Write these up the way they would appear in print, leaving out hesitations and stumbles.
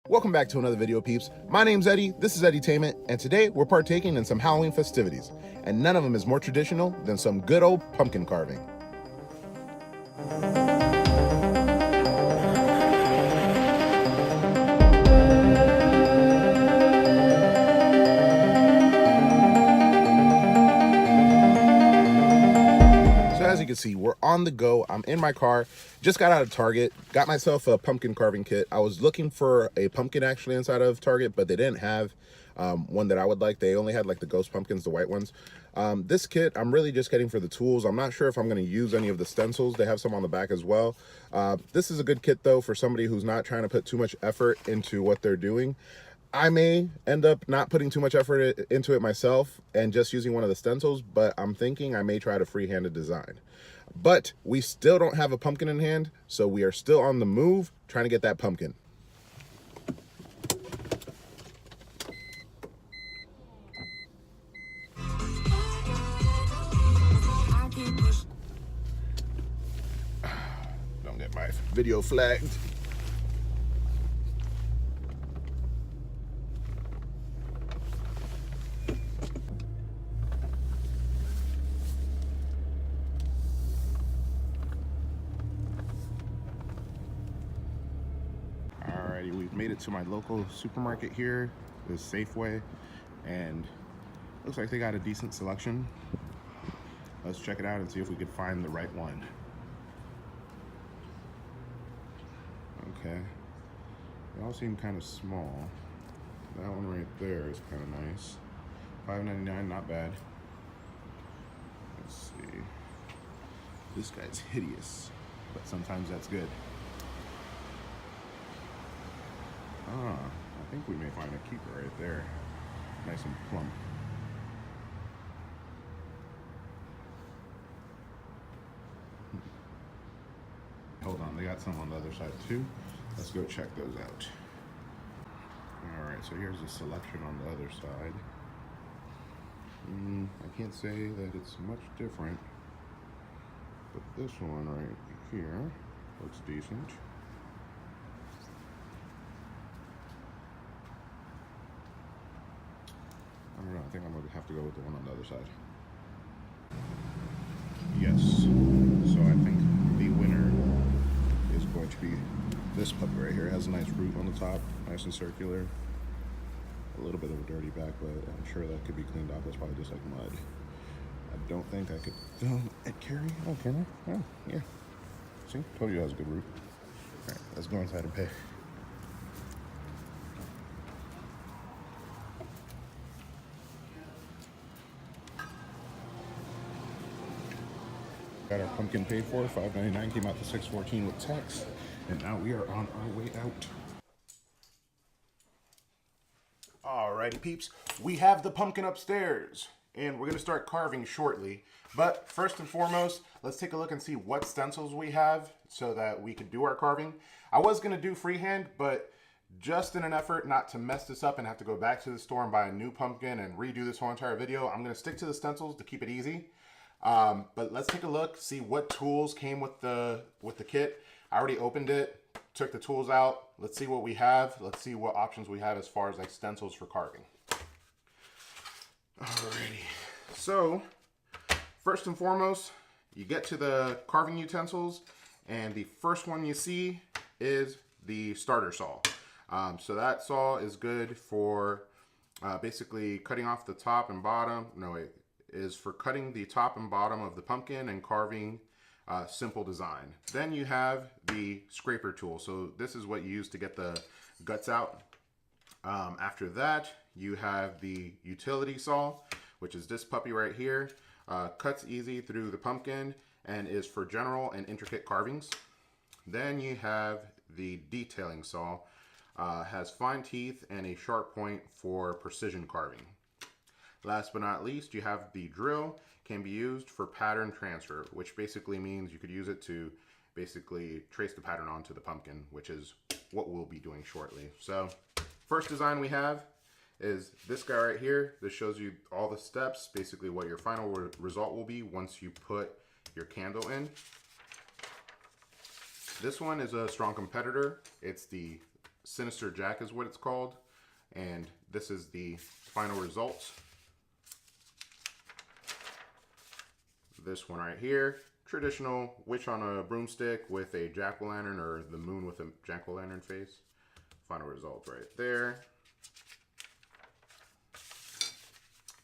Welcome back to another video, peeps. My name's Eddie, this is Eddytainment, and today we're partaking in some Halloween festivities, and none of them is more traditional than some good old pumpkin carving. As you can see, we're on the go. I'm in my car, just got out of Target, got myself a pumpkin carving kit. I was looking for a pumpkin actually inside of Target, but they didn't have one that I would like. They only had like the ghost pumpkins, the white ones. This kit I'm really just getting for the tools. I'm not sure if I'm going to use any of the stencils. They have some on the back as well. This is a good kit though for somebody who's not trying to put too much effort into what they're doing. I may end up not putting too much effort into it myself and just using one of the stencils, but I'm thinking I may try to freehand design. But we still don't have a pumpkin in hand, so we are still on the move trying to get that pumpkin. Don't get my video flagged. We've made it to my local supermarket here, this Safeway, and looks like they got a decent selection. Let's check it out and see if we could find the right one. Okay, they all seem kind of small. That one right there is kind of nice. $5.99, not bad. Let's see. This guy's hideous, but sometimes that's good. I think we may find a keeper right there. Nice and plump. Hold on, they got some on the other side too. Let's go check those out. Alright, so here's the selection on the other side. I can't say that it's much different, but this one right here looks decent. I don't know, I think I'm gonna have to go with the one on the other side. Yes, so I think the winner is going to be this puppy right here. It has a nice root on the top, nice and circular. A little bit of a dirty back, but I'm sure that could be cleaned off. That's probably just like mud. I don't think I could film and carry. Oh, can I? Oh, yeah. See, told you it has a good root. All right, let's go inside and pay. Got our pumpkin paid for, $5.99, came out to $6.14 with tax, and now we are on our way out. Alrighty peeps, we have the pumpkin upstairs, and we're gonna start carving shortly. But first and foremost, let's take a look and see what stencils we have so that we could do our carving. I was gonna do freehand, but just in an effort not to mess this up and have to go back to the store and buy a new pumpkin and redo this whole entire video, I'm gonna stick to the stencils to keep it easy. But let's take a look, see what tools came with the kit. I already opened it, took the tools out. Let's see what we have. Let's see what options we have as far as like stencils for carving. Alrighty. So first and foremost, you get to the carving utensils, and the first one you see is the starter saw. So that saw is good for basically cutting off the top and bottom. No, wait. Is for cutting the top and bottom of the pumpkin and carving simple design. Then you have the scraper tool. So this is what you use to get the guts out. After that, you have the utility saw, which is this puppy right here. Cuts easy through the pumpkin and is for general and intricate carvings. Then you have the detailing saw. Has fine teeth and a sharp point for precision carving. Last but not least, you have the drill. Can be used for pattern transfer, which basically means you could use it to basically trace the pattern onto the pumpkin, which is what we'll be doing shortly. So first design we have is this guy right here. This shows you all the steps, basically what your final result will be once you put your candle in. This one is a strong competitor. It's the Sinister Jack is what it's called. And this is the final result. This one right here, traditional witch on a broomstick with a jack-o'-lantern, or the moon with a jack-o'-lantern face. Final result right there.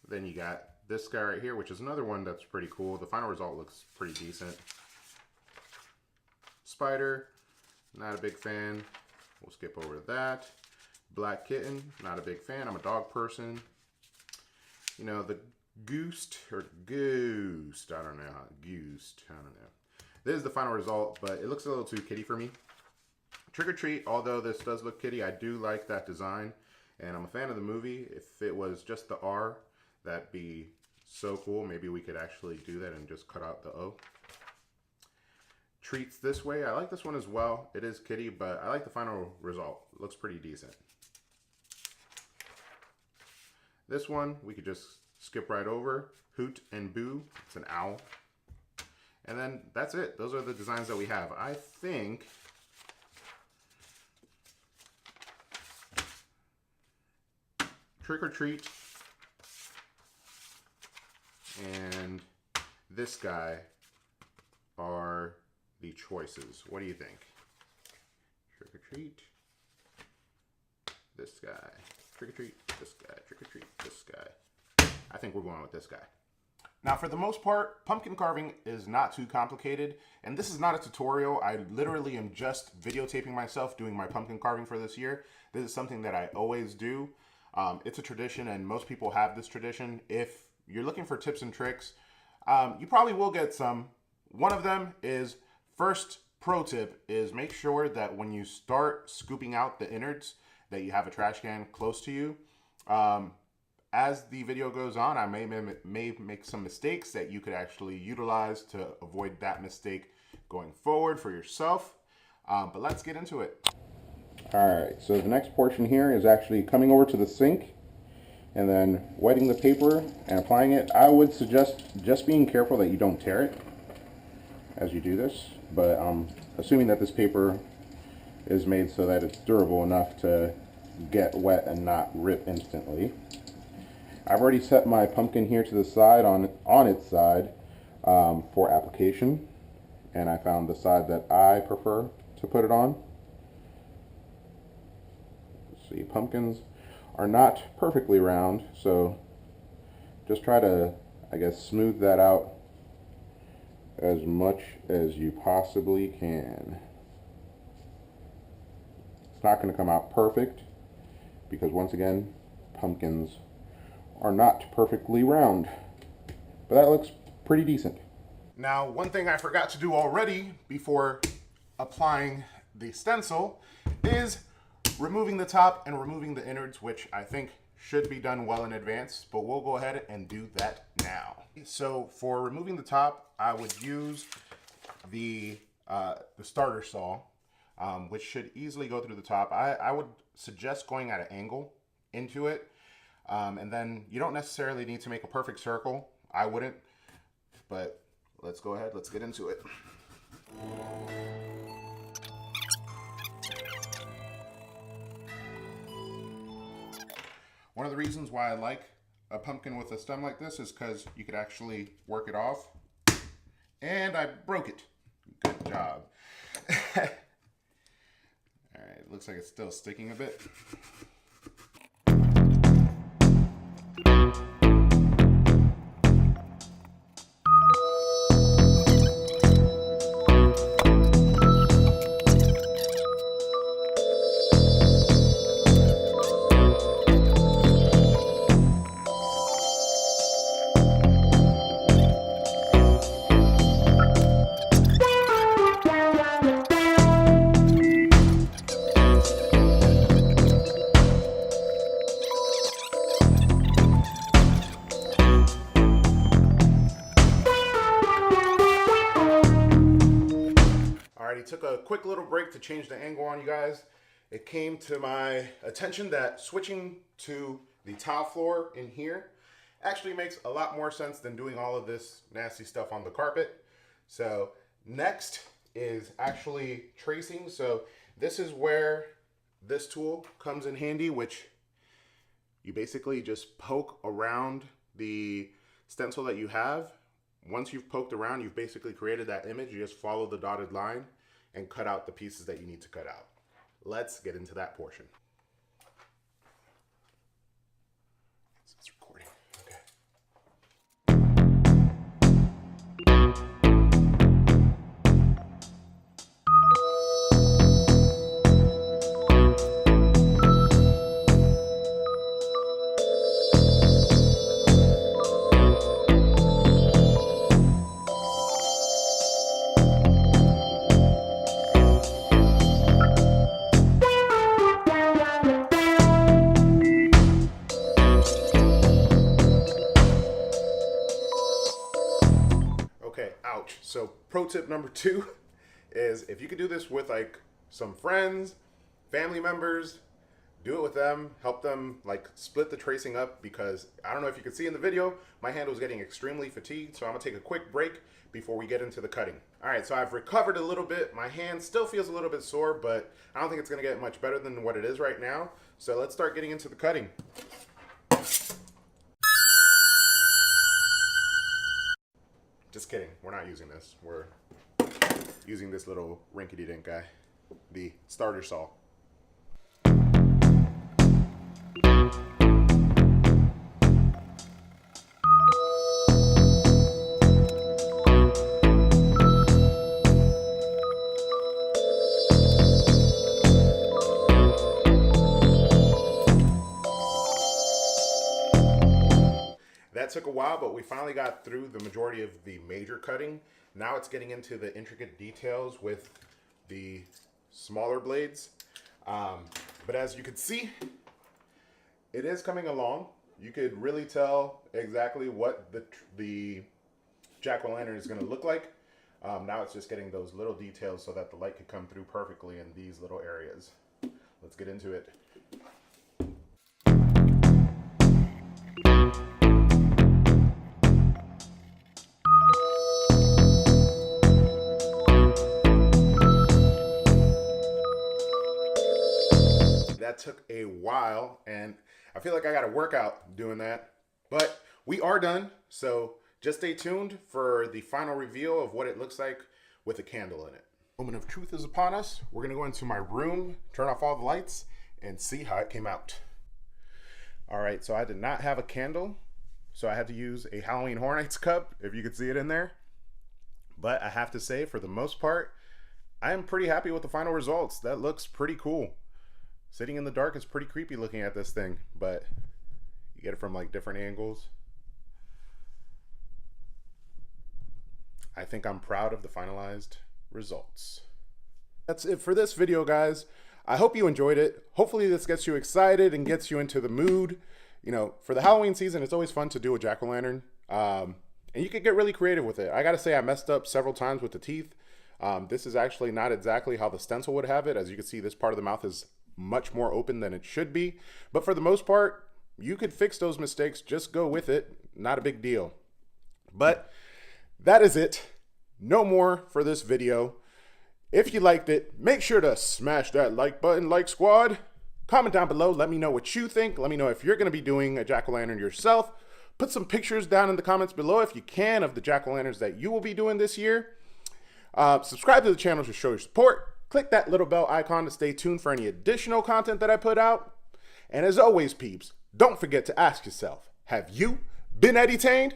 Then you got this guy right here, which is another one that's pretty cool. The final result looks pretty decent. Spider, not a big fan. We'll skip over that. Black kitten, not a big fan. I'm a dog person. You know, the Goosed, or Goosed, I don't know. Goosed, I don't know. This is the final result, but it looks a little too kitty for me. Trick or Treat, although this does look kitty, I do like that design. And I'm a fan of the movie. If it was just the R, that'd be so cool. Maybe we could actually do that and just cut out the O. Treats this way, I like this one as well. It is kitty, but I like the final result. It looks pretty decent. This one, we could just skip right over. Hoot and Boo, it's an owl. And then that's it. Those are the designs that we have. I think Trick or Treat and this guy are the choices. What do you think? Trick or Treat, this guy. Trick or Treat, this guy. Trick or Treat, this guy. I think we're going with this guy. Now, for the most part, pumpkin carving is not too complicated, and this is not a tutorial. I literally am just videotaping myself doing my pumpkin carving for this year. This is something that I always do. It's a tradition, and most people have this tradition. If you're looking for tips and tricks, you probably will get some. One of them is, first pro tip is make sure that when you start scooping out the innards, that you have a trash can close to you. As the video goes on, I may make some mistakes that you could actually utilize to avoid that mistake going forward for yourself. But let's get into it. Alright, so the next portion here is actually coming over to the sink and then wetting the paper and applying it. I would suggest just being careful that you don't tear it as you do this, but I'm assuming that this paper is made so that it's durable enough to get wet and not rip instantly. I've already set my pumpkin here to the side on its side for application, and I found the side that I prefer to put it on. See, pumpkins are not perfectly round, so just try to, I guess, smooth that out as much as you possibly can. It's not going to come out perfect because, once again, pumpkins are not perfectly round, but that looks pretty decent. Now, one thing I forgot to do already before applying the stencil is removing the top and removing the innards, which I think should be done well in advance, but we'll go ahead and do that now. So for removing the top, I would use the starter saw, which should easily go through the top. I would suggest going at an angle into it. And then you don't necessarily need to make a perfect circle. I wouldn't, but let's go ahead, let's get into it. One of the reasons why I like a pumpkin with a stem like this is because you could actually work it off. And I broke it. Good job. All right, looks like it's still sticking a bit. Took a quick little break to change the angle on you guys. It came to my attention that switching to the tile floor in here actually makes a lot more sense than doing all of this nasty stuff on the carpet. So next is actually tracing. So this is where this tool comes in handy, which you basically just poke around the stencil that you have. Once you've poked around, you've basically created that image. You just follow the dotted line and cut out the pieces that you need to cut out. Let's get into that portion. It's recording. Okay. Ouch. So pro tip number 2 is if you could do this with like some friends, family members, do it with them, help them like split the tracing up, because I don't know if you can see in the video, my hand was getting extremely fatigued. So I'm gonna take a quick break before we get into the cutting. All right, so I've recovered a little bit. My hand still feels a little bit sore, but I don't think it's gonna get much better than what it is right now. So let's start getting into the cutting. Just kidding, we're not using this. We're using this little rinky-dink guy, the starter saw. That took a while, but we finally got through the majority of the major cutting. Now it's getting into the intricate details with the smaller blades. But as you can see, it is coming along. You could really tell exactly what the jack-o'-lantern is going to look like. Now it's just getting those little details so that the light could come through perfectly in these little areas. Let's get into it. That took a while, and I feel like I got a workout doing that, but we are done. So just stay tuned for the final reveal of what it looks like with a candle in it. Moment of truth is upon us. We're gonna go into my room, turn off all the lights, and see how it came out. All right, so I did not have a candle, so I had to use a Halloween Horror Nights cup, if you could see it in there. But I have to say, for the most part, I am pretty happy with the final results. That looks pretty cool. Sitting in the dark is pretty creepy looking at this thing, but you get it from like different angles. I think I'm proud of the finalized results. That's it for this video, guys. I hope you enjoyed it. Hopefully this gets you excited and gets you into the mood. You know, for the Halloween season, it's always fun to do a jack-o'-lantern. And you can get really creative with it. I gotta say, I messed up several times with the teeth. This is actually not exactly how the stencil would have it. As you can see, this part of the mouth is much more open than it should be, but for the most part, you could fix those mistakes. Just go with it. Not a big deal. But that is it. No more for this video. If you liked it, make sure to smash that like button, like squad. Comment down below. Let me know what you think. Let me know if you're going to be doing a jack-o'-lantern yourself. Put some pictures down in the comments below if you can of the jack-o'-lanterns that you will be doing this year. Subscribe to the channel to show your support. Click that little bell icon to stay tuned for any additional content that I put out. And as always, peeps, don't forget to ask yourself, have you been eddytained?